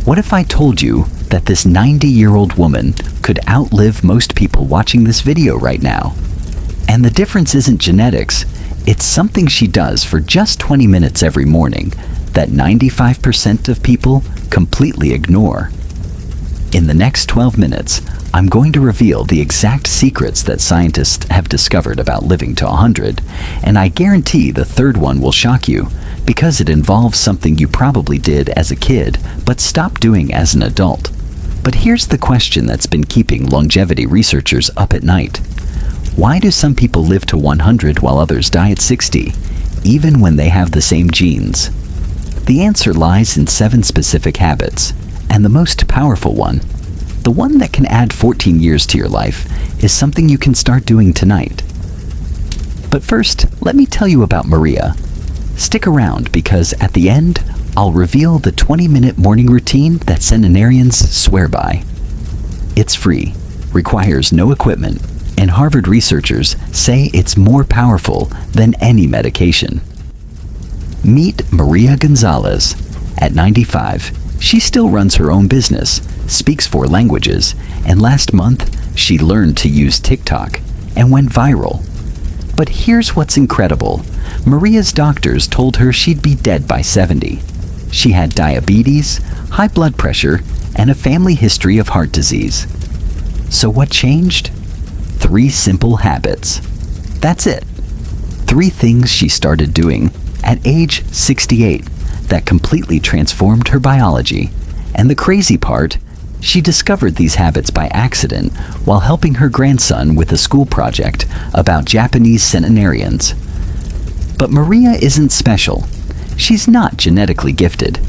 What if I told you that this 90-year-old woman could outlive most people watching this video right now? And the difference isn't genetics, it's something she does for just 20 minutes every morning that 95% of people completely ignore. In the next 12 minutes, I'm going to reveal the exact secrets that scientists have discovered about living to 100, and I guarantee the third one will shock you because it involves something you probably did as a kid but stopped doing as an adult. But here's the question that's been keeping longevity researchers up at night. Why do some people live to 100 while others die at 60, even when they have the same genes? The answer lies in 7 specific habits, and the most powerful one, the one that can add 14 years to your life, is something you can start doing tonight. But first, let me tell you about Maria. Stick around because at the end, I'll reveal the 20-minute morning routine that centenarians swear by. It's free, requires no equipment, and Harvard researchers say it's more powerful than any medication. Meet Maria Gonzalez. At 95, she still runs her own business, speaks 4 languages, and last month she learned to use TikTok and went viral. But here's what's incredible. Maria's doctors told her she'd be dead by 70. She had diabetes, high blood pressure, and a family history of heart disease. So what changed? 3 simple habits. That's it. 3 things she started doing at age 68 that completely transformed her biology. And the crazy part, she discovered these habits by accident while helping her grandson with a school project about Japanese centenarians. But Maria isn't special. She's not genetically gifted.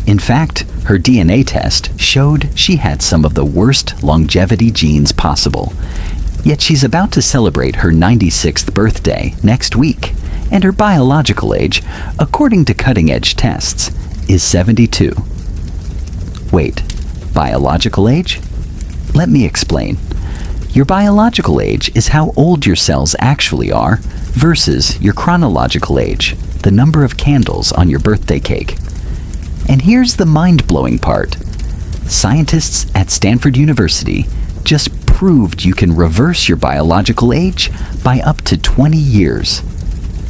In fact, her DNA test showed she had some of the worst longevity genes possible. Yet she's about to celebrate her 96th birthday next week, and her biological age, according to cutting-edge tests, is 72. Wait, biological age? Let me explain. Your biological age is how old your cells actually are versus your chronological age, the number of candles on your birthday cake. And here's the mind-blowing part. Scientists at Stanford University just proved you can reverse your biological age by up to 20 years.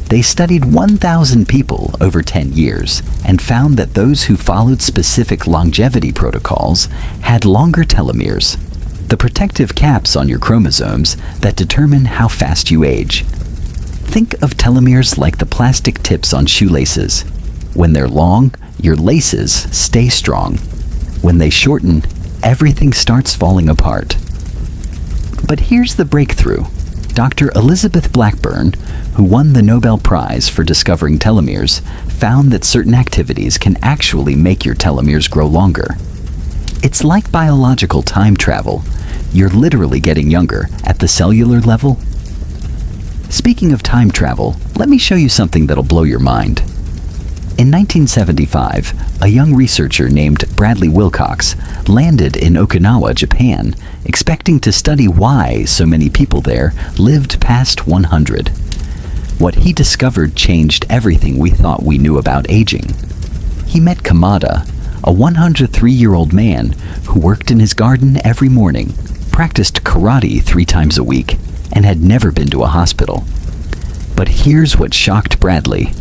They studied 1,000 people over 10 years and found that those who followed specific longevity protocols had longer telomeres, the protective caps on your chromosomes that determine how fast you age. Think of telomeres like the plastic tips on shoelaces. When they're long, your laces stay strong. When they shorten, everything starts falling apart. But here's the breakthrough. Dr. Elizabeth Blackburn, who won the Nobel Prize for discovering telomeres, found that certain activities can actually make your telomeres grow longer. It's like biological time travel. You're literally getting younger at the cellular level. Speaking of time travel, let me show you something that'll blow your mind. In 1975, a young researcher named Bradley Wilcox landed in Okinawa, Japan, expecting to study why so many people there lived past 100. What he discovered changed everything we thought we knew about aging. He met Kamada, a 103-year-old man who worked in his garden every morning, practiced karate 3 times a week, and had never been to a hospital. But here's what shocked Bradley.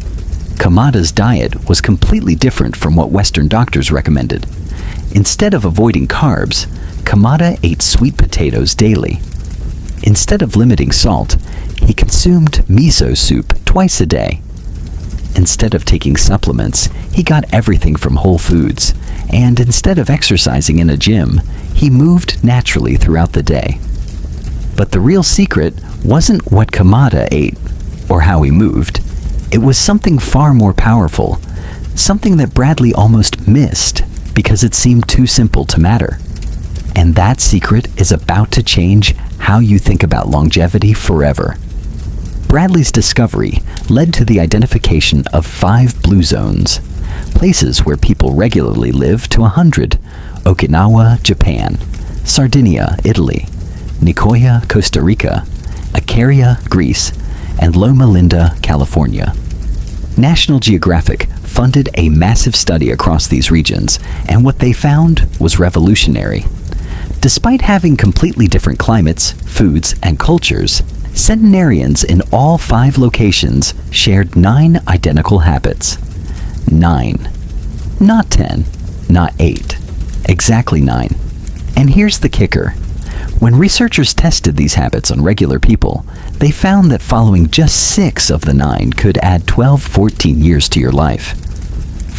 Kamada's diet was completely different from what Western doctors recommended. Instead of avoiding carbs, Kamada ate sweet potatoes daily. Instead of limiting salt, he consumed miso soup twice a day. Instead of taking supplements, he got everything from Whole Foods. And instead of exercising in a gym, he moved naturally throughout the day. But the real secret wasn't what Kamada ate or how he moved. It was something far more powerful, something that Bradley almost missed because it seemed too simple to matter. And that secret is about to change how you think about longevity forever. Bradley's discovery led to the identification of 5 blue zones, places where people regularly live to 100: Okinawa, Japan; Sardinia, Italy; Nicoya, Costa Rica; Icaria, Greece; and Loma Linda, California. National Geographic funded a massive study across these regions, and what they found was revolutionary. Despite having completely different climates, foods, and cultures, centenarians in all 5 locations shared 9 identical habits. 9. Not 10, not 8. Exactly 9. And here's the kicker. When researchers tested these habits on regular people, they found that following just 6 of the 9 could add 14 years to your life.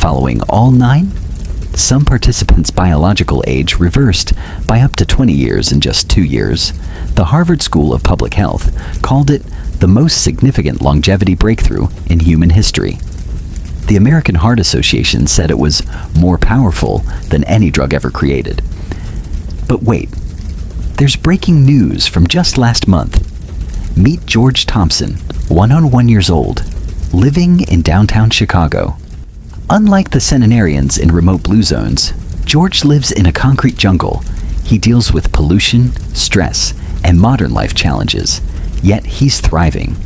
Following all 9, some participants' biological age reversed by up to 20 years in just 2 years. The Harvard School of Public Health called it the most significant longevity breakthrough in human history. The American Heart Association said it was more powerful than any drug ever created. But wait. There's breaking news from just last month. Meet George Thompson, 101 years old, living in downtown Chicago. Unlike the centenarians in remote blue zones, George lives in a concrete jungle. He deals with pollution, stress, and modern life challenges, yet he's thriving.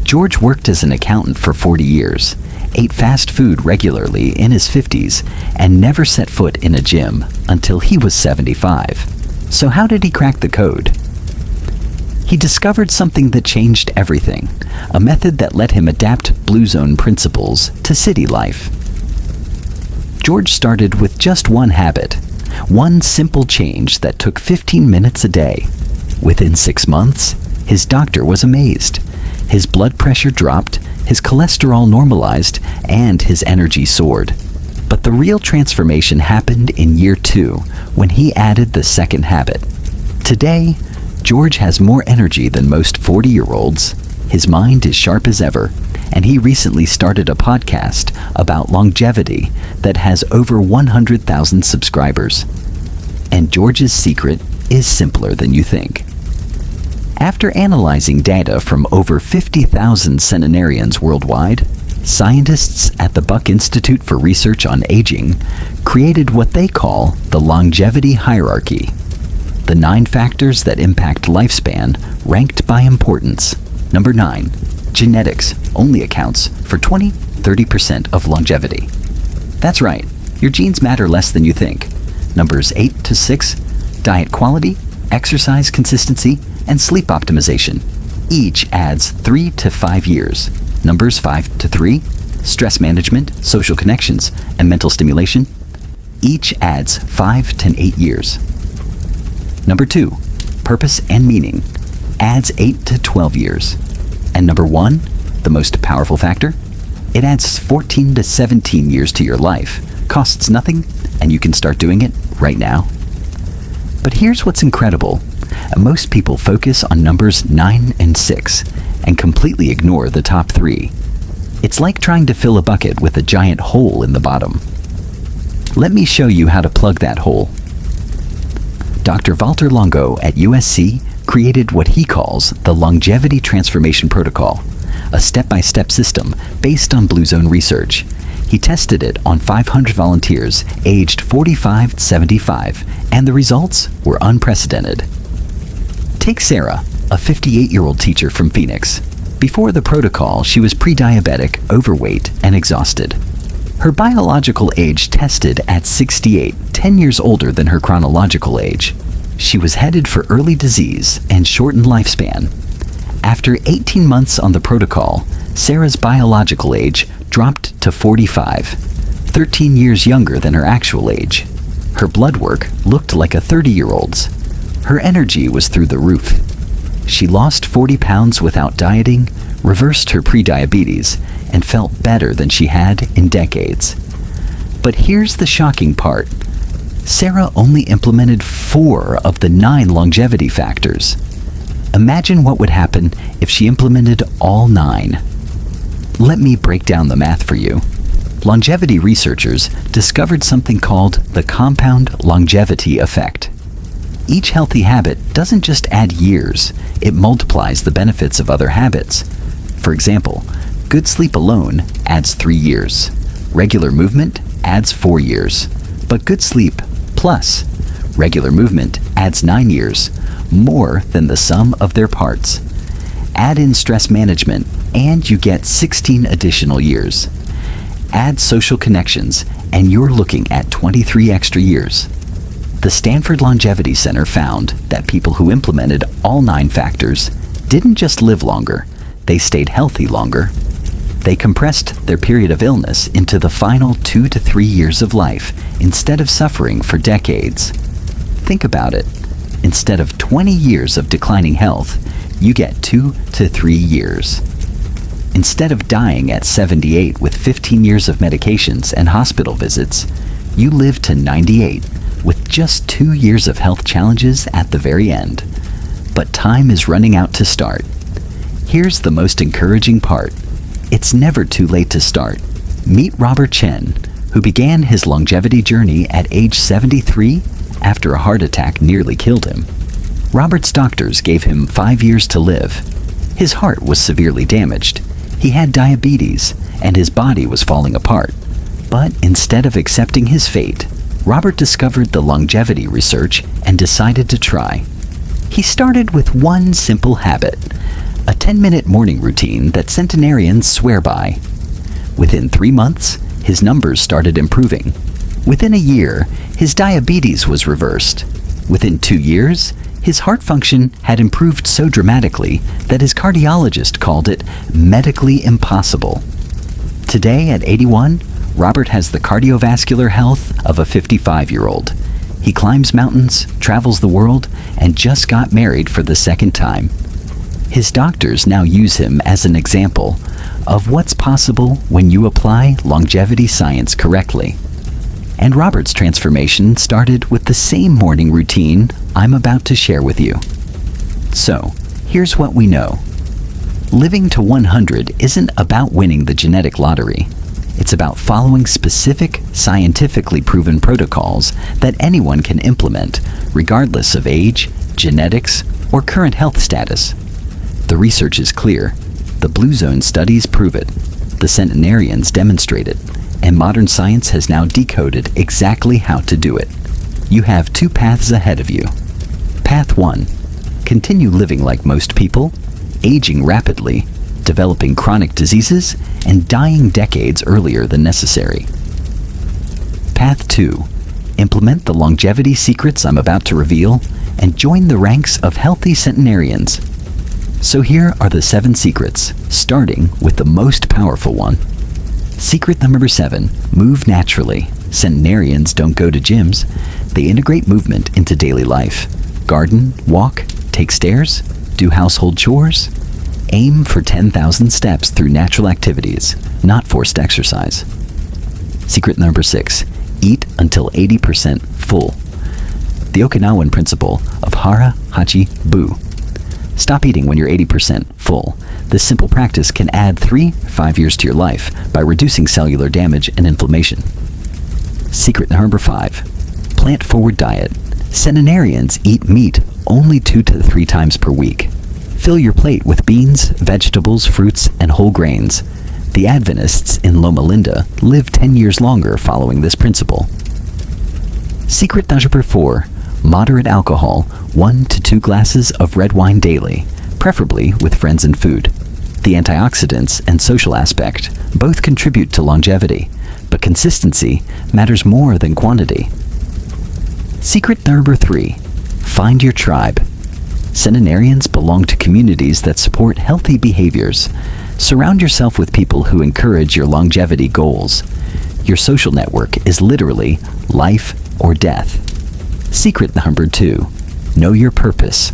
George worked as an accountant for 40 years, ate fast food regularly in his 50s, and never set foot in a gym until he was 75. So how did he crack the code? He discovered something that changed everything, a method that let him adapt Blue Zone principles to city life. George started with just one habit, one simple change that took 15 minutes a day. Within 6 months, his doctor was amazed. His blood pressure dropped, his cholesterol normalized, and his energy soared. But the real transformation happened in year 2, when he added the second habit. Today, George has more energy than most 40-year-olds. His mind is sharp as ever, and he recently started a podcast about longevity that has over 100,000 subscribers. And George's secret is simpler than you think. After analyzing data from over 50,000 centenarians worldwide, scientists at the Buck Institute for Research on Aging created what they call the longevity hierarchy. The 9 factors that impact lifespan ranked by importance. Number 9, genetics only accounts for 20-30% of longevity. That's right, your genes matter less than you think. Numbers 8 to 6, diet quality, exercise consistency, and sleep optimization. Each adds 3 to 5 years. Numbers 5 to 3, stress management, social connections, and mental stimulation. Each adds 5 to 8 years. Number 2, purpose and meaning, adds 8 to 12 years. And number 1, the most powerful factor, it adds 14 to 17 years to your life, costs nothing, and you can start doing it right now. But here's what's incredible. Most people focus on numbers 9 and 6 and completely ignore the top 3. It's like trying to fill a bucket with a giant hole in the bottom. Let me show you how to plug that hole. Dr. Walter Longo at USC created what he calls the Longevity Transformation Protocol, a step-by-step system based on Blue Zone research. He tested it on 500 volunteers aged 45 to 75, and the results were unprecedented. Take Sarah, a 58-year-old teacher from Phoenix. Before the protocol, she was pre-diabetic, overweight, and exhausted. Her biological age tested at 68, 10 years older than her chronological age. She was headed for early disease and shortened lifespan. After 18 months on the protocol, Sarah's biological age dropped to 45, 13 years younger than her actual age. Her blood work looked like a 30-year-old's. Her energy was through the roof. She lost 40 pounds without dieting, reversed her prediabetes, and felt better than she had in decades. But here's the shocking part. Sarah only implemented 4 of the 9 longevity factors. Imagine what would happen if she implemented all 9. Let me break down the math for you. Longevity researchers discovered something called the compound longevity effect. Each healthy habit doesn't just add years, it multiplies the benefits of other habits. For example, good sleep alone adds 3 years. Regular movement adds 4 years. But good sleep plus regular movement adds 9 years, more than the sum of their parts. Add in stress management, and you get 16 additional years. Add social connections, and you're looking at 23 extra years. The Stanford Longevity Center found that people who implemented all 9 factors didn't just live longer, they stayed healthy longer. They compressed their period of illness into the final 2 to 3 years of life instead of suffering for decades. Think about it. Instead of 20 years of declining health, you get 2 to 3 years. Instead of dying at 78 with 15 years of medications and hospital visits, you live to 98 with just 2 years of health challenges at the very end. But time is running out to start. Here's the most encouraging part. It's never too late to start. Meet Robert Chen, who began his longevity journey at age 73 after a heart attack nearly killed him. Robert's doctors gave him 5 years to live. His heart was severely damaged. He had diabetes, and his body was falling apart. But instead of accepting his fate, Robert discovered the longevity research and decided to try. He started with one simple habit, a 10-minute morning routine that centenarians swear by. Within 3 months, his numbers started improving. Within a year, his diabetes was reversed. Within 2 years, his heart function had improved so dramatically that his cardiologist called it medically impossible. Today, at 81, Robert has the cardiovascular health of a 55-year-old. He climbs mountains, travels the world, and just got married for the second time. His doctors now use him as an example of what's possible when you apply longevity science correctly. And Robert's transformation started with the same morning routine I'm about to share with you. So, here's what we know. Living to 100 isn't about winning the genetic lottery. It's about following specific, scientifically proven protocols that anyone can implement, regardless of age, genetics, or current health status. The research is clear. The Blue Zone studies prove it. The centenarians demonstrate it. And modern science has now decoded exactly how to do it. You have 2 paths ahead of you. Path 1. Continue living like most people, aging rapidly, developing chronic diseases, and dying decades earlier than necessary. Path 2. Implement the longevity secrets I'm about to reveal and join the ranks of healthy centenarians. So here are the 7 secrets, starting with the most powerful one. Secret number 7, move naturally. Centenarians don't go to gyms. They integrate movement into daily life. Garden, walk, take stairs, do household chores. Aim for 10,000 steps through natural activities, not forced exercise. Secret number 6, eat until 80% full. The Okinawan principle of hara, hachi, bu. Stop eating when you're 80% full. This simple practice can add 3-5 years to your life by reducing cellular damage and inflammation. Secret number 5. Plant-forward diet. Centenarians eat meat only 2 to 3 times per week. Fill your plate with beans, vegetables, fruits, and whole grains. The Adventists in Loma Linda live 10 years longer following this principle. Secret number 4. Moderate alcohol, 1 to 2 glasses of red wine daily, preferably with friends and food. The antioxidants and social aspect both contribute to longevity, but consistency matters more than quantity. Secret number 3. Find your tribe. Centenarians belong to communities that support healthy behaviors. Surround yourself with people who encourage your longevity goals. Your social network is literally life or death. Secret number 2. Know your purpose.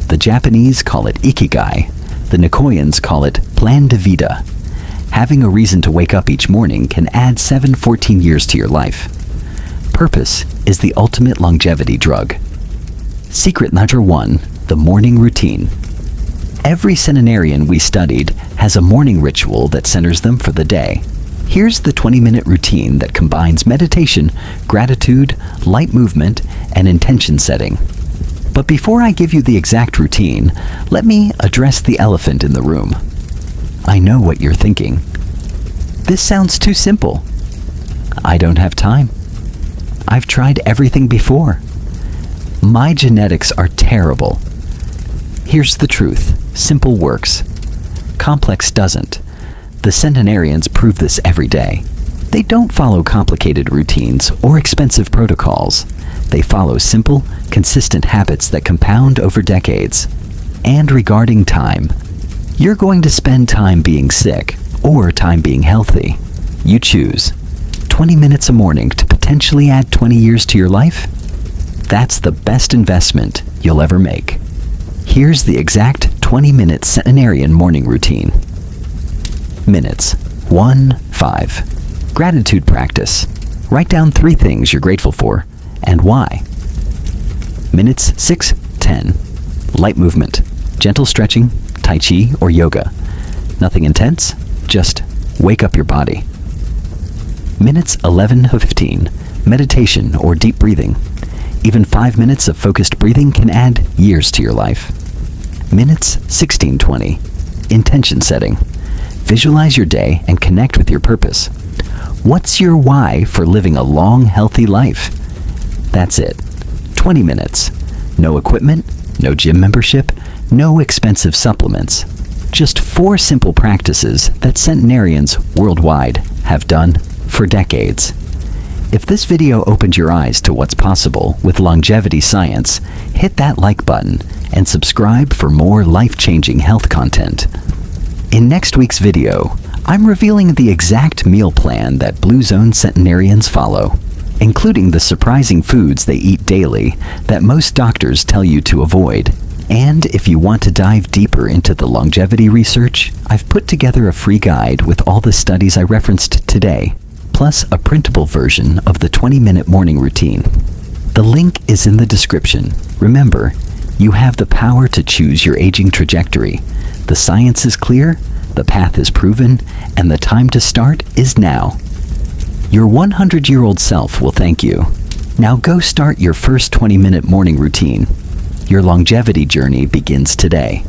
The Japanese call it ikigai. The Nikoyans call it plan de vida. Having a reason to wake up each morning can add 14 years to your life. Purpose is the ultimate longevity drug. Secret number 1. The morning routine. Every centenarian we studied has a morning ritual that centers them for the day. Here's the 20-minute routine that combines meditation, gratitude, light movement, and intention setting. But before I give you the exact routine, let me address the elephant in the room. I know what you're thinking. This sounds too simple. I don't have time. I've tried everything before. My genetics are terrible. Here's the truth. Simple works. Complex doesn't. The centenarians prove this every day. They don't follow complicated routines or expensive protocols. They follow simple, consistent habits that compound over decades. And regarding time, you're going to spend time being sick or time being healthy. You choose. 20 minutes a morning to potentially add 20 years to your life? That's the best investment you'll ever make. Here's the exact 20-minute centenarian morning routine. Minutes. 1, 5. Gratitude practice. Write down 3 things you're grateful for and why. Minutes 6, 10. Light movement. Gentle stretching, tai chi, or yoga. Nothing intense, just wake up your body. Minutes 11 to 15. Meditation or deep breathing. Even 5 minutes of focused breathing can add years to your life. Minutes 16-20. Intention setting. Visualize your day and connect with your purpose. What's your why for living a long, healthy life? That's it. 20 minutes. No equipment, no gym membership, no expensive supplements. Just 4 simple practices that centenarians worldwide have done for decades. If this video opened your eyes to what's possible with longevity science, hit that like button and subscribe for more life-changing health content. In next week's video, I'm revealing the exact meal plan that Blue Zone centenarians follow, including the surprising foods they eat daily that most doctors tell you to avoid. And if you want to dive deeper into the longevity research, I've put together a free guide with all the studies I referenced today, plus a printable version of the 20-minute morning routine. The link is in the description. Remember, you have the power to choose your aging trajectory. The science is clear, the path is proven, and the time to start is now. Your 100-year-old self will thank you. Now go start your first 20-minute morning routine. Your longevity journey begins today.